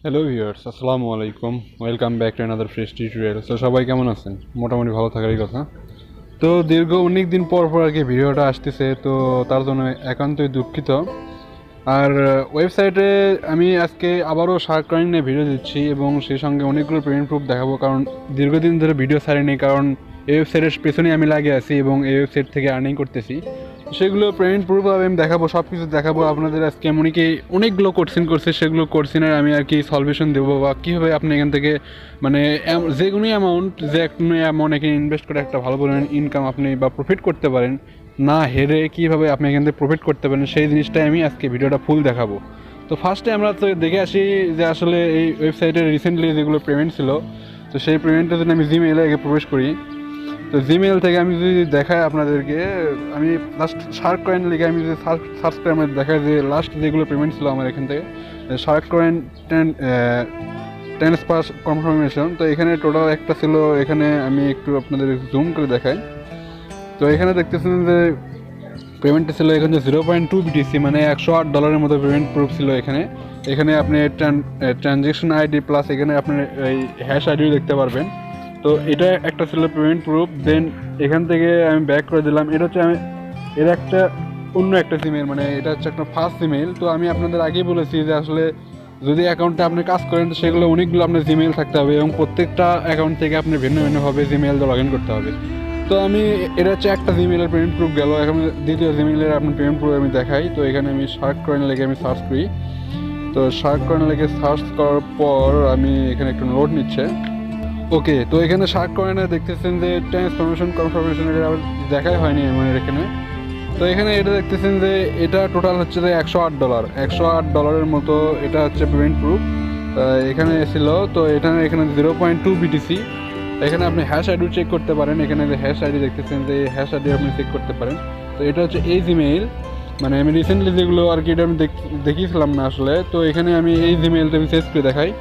Hello viewers, আসসালামু আলাইকুম। Welcome back to another fresh tutorial. তো সবাই কেমন আছেন? মোটামুটি ভালো থাকারই কথা। তো দীর্ঘ অনেক দিন পর পর আর কি ভিডিওটা আসতেছে, তো তার জন্য একান্তই দুঃখিত। আর ওয়েবসাইটে আমি আজকে আবারও শার্ককয়েন নিয়ে ভিডিও দিচ্ছি এবং সেই সঙ্গে অনেকগুলো পেমেন্ট প্রুফ দেখাবো, কারণ দীর্ঘদিন ধরে ভিডিও ছাড়িনি, কারণ এই ওয়েবসাইটের পেছনেই আমি লাগিয়ে আছি এবং এই ওয়েবসাইট থেকে আর্নিং করতেছি। সেগুলো পেমেন্ট প্রুফ আমি দেখাবো, সব কিছু দেখাবো আপনাদের। আজকে অনেকগুলো কোশ্চেন করছে, সেগুলো কোশ্চেনের আমি আর কি সলভেশন দেবো, বা কীভাবে আপনি এখান থেকে মানে যে কোনো অ্যামাউন্ট এখানে ইনভেস্ট করে একটা ভালো পরিমাণ ইনকাম আপনি বা প্রফিট করতে পারেন, না হেরে কীভাবে আপনি এখান থেকে প্রফিট করতে পারেন, সেই জিনিসটাই আমি আজকে ভিডিওটা ফুল দেখাবো। তো ফার্স্টে আমরা তো দেখে আসি যে আসলে এই ওয়েবসাইটে রিসেন্টলি যেগুলো পেমেন্ট ছিল, তো সেই পেমেন্টের জন্য আমি জিমেইলে আগে প্রবেশ করি। তো জিমেইল থেকে আমি যদি দেখাই আপনাদেরকে, আমি লাস্ট শার্ক কয়েন লিখে আমি যদি সার্চ করে আমার দেখায় যে লাস্ট যেগুলো পেমেন্ট ছিল আমার এখান থেকে শার্ক কয়েন ট্রান্সফার কনফার্মেশন, তো এখানে টোটাল একটা ছিল। এখানে আমি একটু আপনাদের জুম করে দেখাই। তো এখানে দেখতেছেন যে পেমেন্টটা ছিল এখানে 0.2 BTC, মানে $108 মতো পেমেন্ট প্রুফ ছিল এখানে। এখানে আপনি ট্রানজ্যাকশন আইডি প্লাস এখানে আপনি এই হ্যাশ আইডিও দেখতে পারবেন। তো এটা একটা ছিল পেমেন্ট প্রুফ। দেন এখান থেকে আমি ব্যাক করে দিলাম। এটা হচ্ছে এটা একটা অন্য একটা জিমেল, মানে এটা হচ্ছে একটা ফার্স্ট জিমেল। তো আমি আপনাদের আগেই বলেছি যে আসলে যদি অ্যাকাউন্টে আপনি কাজ করেন তো সেগুলো অনেকগুলো আপনার জিমেল থাকতে হবে এবং প্রত্যেকটা অ্যাকাউন্ট থেকে আপনি ভিন্ন ভিন্নভাবে জিমেল দিয়ে লগ ইন করতে হবে। তো আমি এটা হচ্ছে একটা জিমেলের পেমেন্ট প্রুফ গেল। এখন দ্বিতীয় জিমেলের আপনার পেমেন্ট প্রুফ আমি দেখাই। তো এখানে আমি শার্ক কয়েন লেগে আমি সার্চ করি। তো শার্ক কয়েন লেগে সার্চ করার পর আমি এখানে একটু লোড নিচ্ছে। ওকে, তো এখানে শার্ক কয়েনে দেখতেছেন যে ট্রান্সফরমেশন কনফার্মেশন এটা দেখাই হয়নি আমাদের এখানে। তো এখানে এটা দেখতেছেন যে এটা টোটাল হচ্ছে যে $108 মতো এটা হচ্ছে পেমেন্ট প্রুফ এখানে ছিল। তো এখানে 0.2 BTC। এখানে আপনি হ্যাশ আইডি চেক করতে পারেন। এখানে যে হ্যাশ আইডি দেখতেছেন যে হ্যাশ আইডি আপনি চেক করতে পারেন। তো এটা হচ্ছে এই জিমেইল, মানে আমি রিসেন্টলি যেগুলো আর কি এটা আমি দেখিয়েছিলাম না আসলে। তো এখানে আমি এই জিমেইলটা আমি চেক করে দেখাই।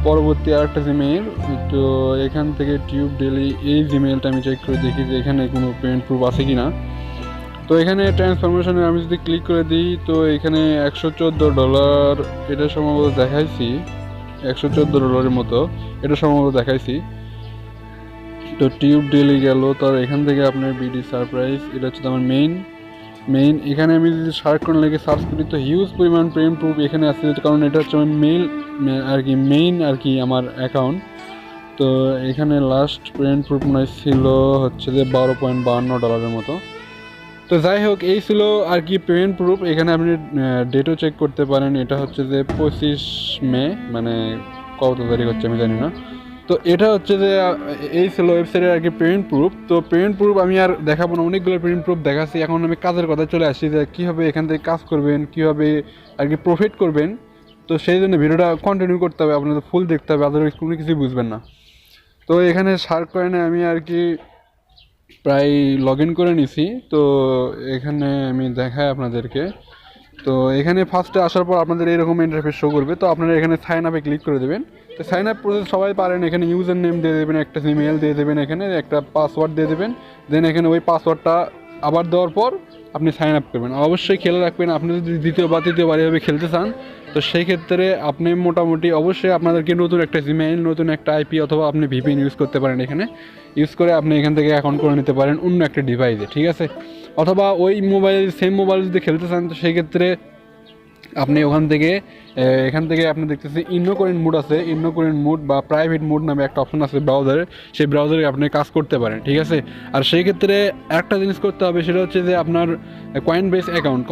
পরবর্তী আরেকটা জিমেইল, তো এখান থেকে টিউব ডেলি এই জিমেইলটা আমি চেক করে দেখি যে এখানে কোনো পেমেন্ট প্রুফ আছে কি না। তো এখানে ট্রান্সফরমেশনে আমি যদি ক্লিক করে দিই তো এখানে $114 এটা সম্ভবত দেখাইছি, $114 মতো এটা সম্ভবত দেখাইছি। তো টিউব ডেলি গেল। তার এখান থেকে আপনার বিডি সারপ্রাইজ, এটা হচ্ছে আমার মেইন। এখানে আমি যদি সার্চ করে লেগে সার্চ করি তো হিউজ পরিমাণ পেমেন্ট প্রুফ এখানে আসছে, কারণ এটা হচ্ছে আমার মেইন আর কি আমার অ্যাকাউন্ট। তো এখানে লাস্ট পেমেন্ট প্রুফ মনে ছিল হচ্ছে যে $12.52 মতো। তো যাই হোক, এই ছিল আর কি পেমেন্ট প্রুফ। এখানে আপনি ডেটও চেক করতে পারেন। এটা হচ্ছে যে 25 মে, মানে কত তারিখ হচ্ছে আমি জানি না। তো এটা হচ্ছে যে এই ছিল ওয়েবসাইটের আর কি পেমেন্ট প্রুফ। তো পেমেন্ট প্রুফ আমি আর দেখাবো না, অনেকগুলো পেমেন্ট প্রুফ দেখাচ্ছি। এখন আমি কাজের কথা চলে আসছি যে কীভাবে এখান থেকে কাজ করবেন, কীভাবে আর কি প্রফিট করবেন। তো সেই জন্য ভিডিওটা কন্টিনিউ করতে হবে, আপনাদের ফুল দেখতে হবে, আদারওয়াইজ কোনো কিছুই বুঝবেন না। তো এখানে শার্ক কয়েনে আমি আর কি প্রায় লগ ইন করে নিছি। তো এখানে আমি দেখাই আপনাদেরকে। তো এখানে ফার্স্টে আসার পর আপনাদের এরকম ইন্টারফেস শো করবে। তো আপনারা এখানে সাইন আপে ক্লিক করে দেবেন। তো সাইন আপ প্রসেস সবাই পারেন। এখানে ইউজার নেম দিয়ে দেবেন, একটা জিমেইল দিয়ে দেবেন, এখানে একটা পাসওয়ার্ড দিয়ে দেবেন। দেন এখানে ওই পাসওয়ার্ডটা আবার দেওয়ার পর আপনি সাইন আপ করবেন। অবশ্যই খেয়াল রাখবেন, আপনি যদি দ্বিতীয় বা তৃতীয়বার এভাবে খেলতে চান তো সেই ক্ষেত্রে আপনি মোটামুটি অবশ্যই আপনাদেরকে নতুন একটা জিমেইল, নতুন একটা আইপি অথবা আপনি ভিপিএন ইউজ করতে পারেন। এখানে ইউজ করে আপনি এখান থেকে অ্যাকাউন্ট করে নিতে পারেন অন্য একটা ডিভাইসে, ঠিক আছে। অথবা ওই সেম মোবাইল যদি খেলতে চান তো সেই ক্ষেত্রে আপনি এখান থেকে আপনি দেখতেছেন ইনোকোরেন্ট মোড আছে, ইনোকোরেন্ট মোড বা প্রাইভেট মোড নামে একটা অপশন আছে ব্রাউজারে, সেই ব্রাউজারে আপনি কাজ করতে পারেন, ঠিক আছে। আর সেই ক্ষেত্রে একটা জিনিস করতে হবে, সেটা হচ্ছে যে আপনার কয়েন বেস অ্যাকাউন্ট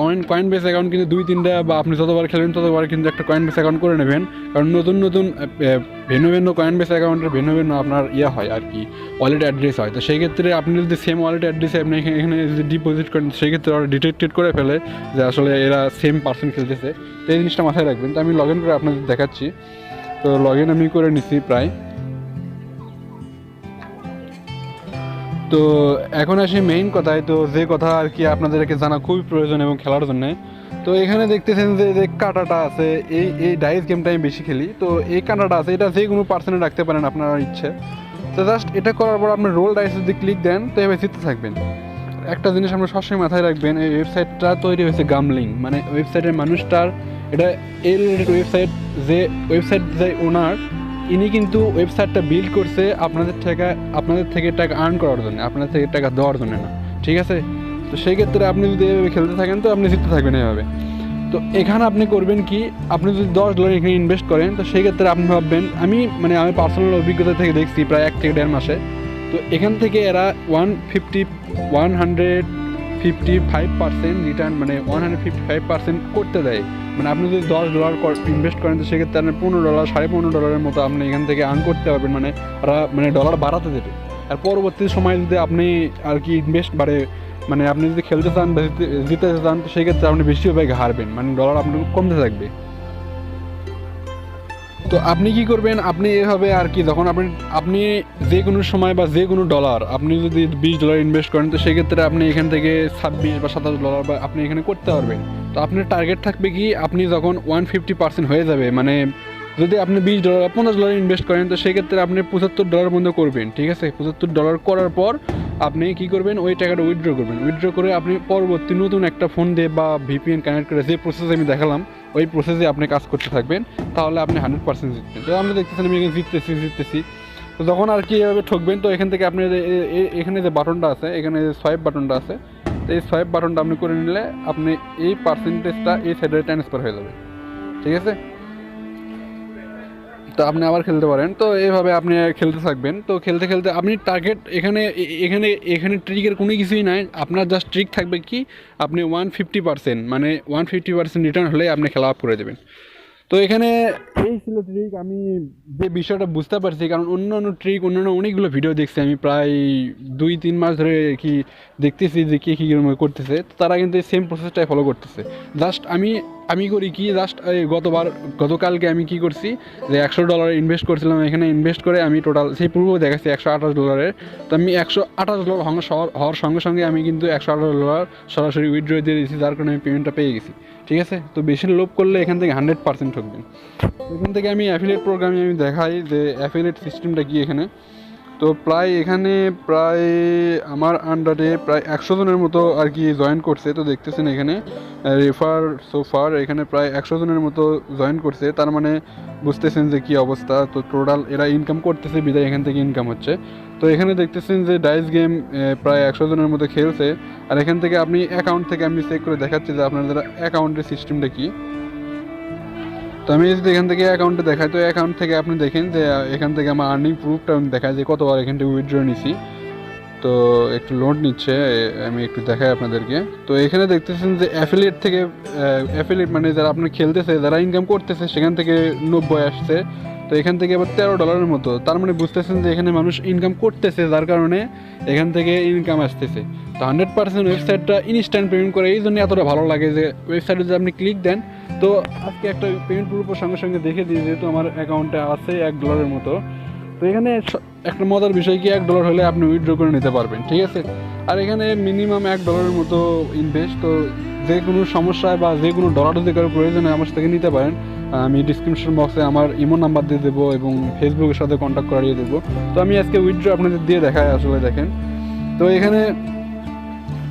কিন্তু 2-3টা বা আপনি যতবার খেলেন ততবার কিন্তু একটা কয়েন বেস অ্যাকাউন্ট করে নেবেন। কারণ নতুন ভিন্ন কয়েন বেস অ্যাকাউন্টের ভিন্ন আপনার হয় আর কি, ওয়ালেট অ্যাড্রেস হয়। তো সেই ক্ষেত্রে আপনি যদি সেম ওয়ালেট অ্যাড্রেসে আপনি এখানে যদি ডিপোজিট করেন সেই ক্ষেত্রে ওরা ডিটেক্টেড করে ফেলে যে আসলে এরা সেম পার্সন খেলতেছে। তো এই জিনিসটা মাথায় রাখবেন। তো আমি লগ ইন করে আপনাদের দেখাচ্ছি। তো লগ ইন আমি করে নিছি প্রায়। তো এখন আসি মেইন কথায়, তো যে কথা আর কি আপনাদেরকে জানা খুবই প্রয়োজন এবং খেলার জন্যে। তো এখানে দেখতেছেন যে কাঁটাটা আছে, এই ডাইস গেমটা আমি বেশি খেলি। তো এই কাঁটাটা আছে, এটা যে কোনো পার্সনে রাখতে পারেন আপনার ইচ্ছে। তো জাস্ট এটা করার পর আপনি রোল ডাইস যদি ক্লিক দেন তো এভাবে জিততে থাকবেন। একটা জিনিস আমরা সবসময় মাথায় রাখবেন, এই ওয়েবসাইটটা তৈরি হয়েছে গামলিং, মানে ওয়েবসাইটের মানুষটার এটা এই রিলেটেড ওয়েবসাইট, যে ওয়েবসাইট যে ওনার, ইনি কিন্তু ওয়েবসাইটটা বিল্ড করছে আপনাদের থেকে টাকা আর্ন করার জন্য, আপনাদের থেকে টাকা দেওয়ার জন্য না, ঠিক আছে? তো সেই ক্ষেত্রে আপনি যদি এভাবে খেলতে থাকেন তো আপনি জিততে থাকবেন এভাবে। তো এখানে আপনি করবেন কি, আপনি যদি $10 এখানে ইনভেস্ট করেন তো সেই ক্ষেত্রে আপনি ভাববেন, আমি পার্সোনাল অভিজ্ঞতা থেকে দেখছি প্রায় 1 থেকে 1.5 মাসে, তো এখান থেকে এরা 155% রিটার্ন, মানে 155% করতে দেয়। মানে আপনি যদি $10 ইনভেস্ট করেন তো সেক্ষেত্রে আপনি $15, $15.5 মতো আপনি এখান থেকে আর্ন করতে পারবেন, মানে ওরা ডলার বাড়াতে দেবে। আর পরবর্তী সময় যদি আপনি আর কি ইনভেস্ট মানে আপনি যদি খেলতে চান বা জিততে চান তো সেক্ষেত্রে আপনি বেশিরভাগ হারবেন, মানে ডলার আপনার কমতে থাকবে। তো আপনি কি করবেন, আপনি এভাবে আর কি, যখন আপনি যে কোনো সময় বা যে কোনো ডলার আপনি যদি $20 ইনভেস্ট করেন তো সেক্ষেত্রে আপনি এখান থেকে $26 বা $27 বা আপনি এখানে করতে পারবেন। তো আপনার টার্গেট থাকবে কি, আপনি যখন 150% হয়ে যাবে, মানে যদি আপনি $20 বা $50 ইনভেস্ট করেন তো সেক্ষেত্রে আপনি $75 বন্ধ করবেন, ঠিক আছে? $75 করার পর আপনি কি করবেন, ওই টাকাটা উইথড্র করবেন। উইথড্র করে আপনি পরবর্তী নতুন একটা ফোন দিয়ে বা ভিপিএন কানেক্ট করে যে প্রসেস আমি দেখালাম ওই প্রসেসে আপনি কাজ করতে থাকবেন, তাহলে আপনি 100% জিতবেন। তো আমরা দেখতেছেন আমি এখানে জিততেছি। তো যখন আর কি এভাবে ঠকবেন তো এখান থেকে আপনি এখানে যে বাটনটা আছে, এখানে যে সোয়াইপ বাটনটা আছে, তো এই সোয়াইপ বাটনটা আপনি করে নিলে আপনি এই পার্সেন্টেজটা এই সাইডে ট্রান্সফার হয়ে যাবে, ঠিক আছে? তো আপনি আবার খেলতে পারেন। তো এইভাবে আপনি খেলতে থাকবেন। তো খেলতে আপনি টার্গেট এখানে ট্রিকের কোনো কিছুই নাই। আপনার জাস্ট ট্রিক থাকবে কি, আপনি 150%, মানে 150% রিটার্ন হলে আপনি খেলা অফ করে দেবেন। তো এখানে এই ছিল ট্রিক। আমি যে বিষয়টা বুঝতে পারছি, কারণ অন্যান্য অনেকগুলো ভিডিও দেখছি আমি, প্রায় 2-3 মাস ধরে কি দেখতেছি যে কে কী করতেছে, তো তারা কিন্তু এই সেম প্রসেসটাই ফলো করতেছে। জাস্ট আমি করি কি, জাস্ট গতকালকে আমি কি করছি, যে $100 ইনভেস্ট করছিলাম, এখানে ইনভেস্ট করে আমি টোটাল সেই পূর্ব দেখাচ্ছি $128। তো আমি $128 হওয়ার সঙ্গে সঙ্গে আমি কিন্তু $128 সরাসরি উইথড্র দিয়ে দিয়েছি, যার কারণে আমি পেমেন্টটা পেয়ে গেছি, ঠিক আছে? তো বেশি লোভ করলে এখান থেকে 100% ঠকবেন। এখান থেকে আমি অ্যাফিলিয়েট প্রোগ্রামে আমি দেখাই যে অ্যাফিলিয়েট সিস্টেমটা কি এখানে। তো এখানে প্রায় আমার আন্ডারে প্রায় 100 জনের মতো আর কি জয়েন করছে। তো দেখতেছেন এখানে রেফার সোফার এখানে প্রায় 100 জনের মতো জয়েন করছে, তার মানে বুঝতেছেন যে কী অবস্থা। তো টোটাল এরা ইনকাম করতেছে, বিদায় এখান থেকে ইনকাম হচ্ছে। তো এখানে দেখতেছেন যে ডাইস গেম প্রায় 100 জনের মতো খেলছে। আর এখান থেকে আপনি অ্যাকাউন্ট থেকে আমি চেক করে দেখাচ্ছি যে আপনাদের অ্যাকাউন্টের সিস্টেমটা কী। তো আমি যদি এখান থেকে অ্যাকাউন্টে দেখাই, তো অ্যাকাউন্ট থেকে আপনি দেখেন যে এখান থেকে আমার আর্নিং প্রুফটা দেখায় যে কতবার এখান থেকে উইথড্র নিছি। তো একটু লোড নিচ্ছে, আমি একটু দেখাই আপনাদেরকে। তো এখানে দেখতেছেন যে অ্যাফিলিয়েট মানে যারা আপনার খেলতেছে, যারা ইনকাম করতেছে সেখান থেকে 90 আসছে। তো এখান থেকে আবার $13 মতো, তার মানে বুঝতেছেন যে এখানে মানুষ ইনকাম করতেছে, যার কারণে এখান থেকে ইনকাম আসতেছে। তো 100% ওয়েবসাইটটা ইনস্ট্যান্ট পেমেন্ট করে, এই জন্য এতটা ভালো লাগে যে ওয়েবসাইটে যদি আপনি ক্লিক দেন। তো আজকে একটা পেমেন্ট প্রুফের সঙ্গে সঙ্গে দেখে দিই, যেহেতু আমার অ্যাকাউন্টে আছে $1 মতো। তো এখানে একটা মজার বিষয় কি, $1 হলে আপনি উইথড্র করে নিতে পারবেন, ঠিক আছে? আর এখানে মিনিমাম $1 মতো ইনভেস্ট। তো যে কোনো সমস্যায় বা যে কোনো ডলার যদি কারো প্রয়োজন হয় আমার থেকে নিতে পারেন। আমি ডিসক্রিপশন বক্সে আমার ইমো নাম্বার দিয়ে দেবো এবং ফেসবুকের সাথে কন্ট্যাক্ট করিয়ে দেবো। তো আমি আজকে উইথড্র আপনাদের দিয়ে দেখাই, আসলে দেখেন। তো এখানে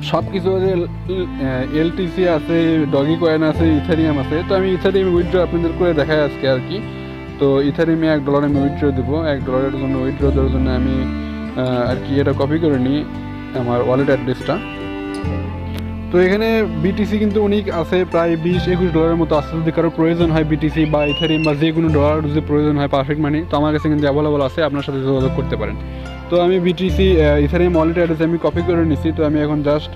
সব কিছু এলটিসি আছে, ডগি কয়েন আছে, ইথারিয়াম আছে। তো আমি ইথারিয়াম উইথড্র আপনাদের করে দেখাই আজকে আর কি। তো ইথারিয়ামে $1 আমি উইথড্র দেবো। $1 জন্য উইথড্র দেওয়ার জন্য আমি আর কি এটা কপি করে নিই আমার ওয়ালেট অ্যাড্রেসটা। তো এখানে বিটিসি কিন্তু অনেক আছে, প্রায় $20-21 মতো আছে। যদি কারো প্রয়োজন হয় বিটিসি বা ইথারিয়াম বা যে কোনো ডলার যদি প্রয়োজন হয় পারফেক্ট মানি, তো আমার কাছে কিন্তু অ্যাভেলেবল আছে, আপনার সাথে যোগাযোগ করতে পারেন। তো আমি বিটিসি ইথারিয়াম ওয়ালেট অ্যাড্রেস আমি কপি করে নিছি। তো আমি এখন জাস্ট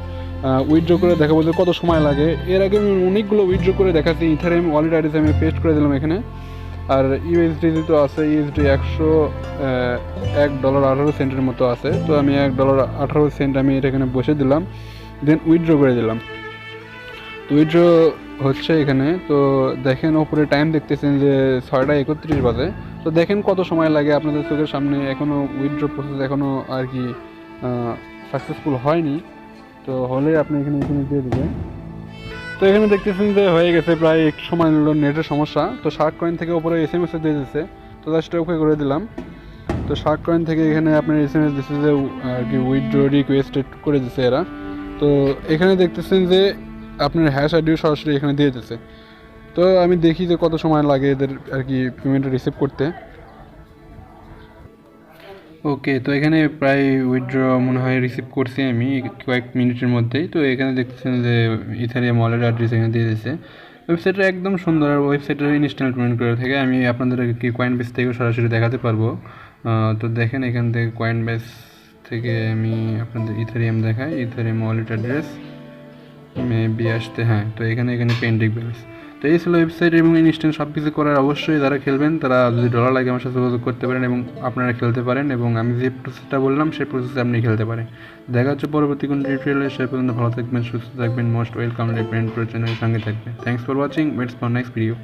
উইথড্র করে দেখাবো যে কত সময় লাগে। এর আগে আমি অনেকগুলো উইথড্র করে দেখাচ্ছি। ইথারিয়াম ওয়ালেট অ্যাড্রেস আমি পেস্ট করে দিলাম এখানে। আর ইউএসডি তো আছে, ইউএসডি $1.18 মতো আছে। তো আমি $1.18 আমি এটা এখানে বসে দিলাম, দেন উইথড্র করে দিলাম। তো উইথড্র হচ্ছে এখানে। তো দেখেন ওপরে টাইম দেখতেছেন যে 6:31 বাজে। তো দেখেন কত সময় লাগে আপনাদের চোখের সামনে। এখনও উইথড্র প্রসেস এখনও আর কি সাকসেসফুল হয়নি। তো হলে আপনি এখানে দিয়ে দেবেন। তো এখানে দেখতেছেন যে হয়ে গেছে, প্রায় একটু সময় নিল, নেটের সমস্যা। তো শার্ককয়েন থেকে উপরে SMS দিয়ে দিচ্ছে, তো জাস্ট ওকে করে দিলাম। তো শার্ককয়েন থেকে এখানে আপনার SMS দিচ্ছে যে আর কি উইথড্র রিকোয়েস্টেড করে দিচ্ছে এরা। তো এখানে দেখতেছেন যে আপনার হ্যাশ আইডিও সরাসরি এখানে দিয়ে দিচ্ছে। তো আমি দেখি যে কত সময় লাগে এদের আর কি পেমেন্টটা রিসিভ করতে। ওকে, তো এখানে প্রায় উইথড্র মনে হয় রিসিভ করছি আমি কয়েক মিনিটের মধ্যেই। তো এখানে দেখতেছেন যে ইথারিয়াম ওয়ালেট অ্যাড্রেস এখানে দিয়ে দিয়েছে। ওয়েবসাইটটা একদম সুন্দর, ওয়েবসাইটের ইনস্টল পেমেন্ট করে থাকে। আমি আপনাদের কি কয়েন বেস থেকেও সরাসরি দেখাতে পারবো। তো দেখেন এখান থেকে কয়েন বেস থেকে আমি আপনাদের ইথারিয়াম দেখাই, ইথারিয়াম ওয়ালেট অ্যাড্রেস মেবি আসতে, হ্যাঁ। তো এখানে পেন্ডিং ব্যালেন্স। তো এই ছিল ওয়েবসাইট এবং ইনস্ট্যান্ট সব কিছু করার। অবশ্যই যারা খেলবেন তারা যদি ডলার লাগে আমার সাথে যোগাযোগ করতে পারেন এবং আপনারা খেলতে পারেন, এবং আমি যে প্রসেসটা বললাম সেই প্রসেসে আপনি খেলতে পারেন। দেখা হচ্ছে পরবর্তী কোনো টিউটোরিয়ালে। সে পর্যন্ত ভালো থাকবেন, সুস্থ থাকবেন। মোস্ট ওয়েলকাম, রিপ্রেন্ট চ্যানেলের সঙ্গে থাকবেন। Thanks for watching, waits for next video.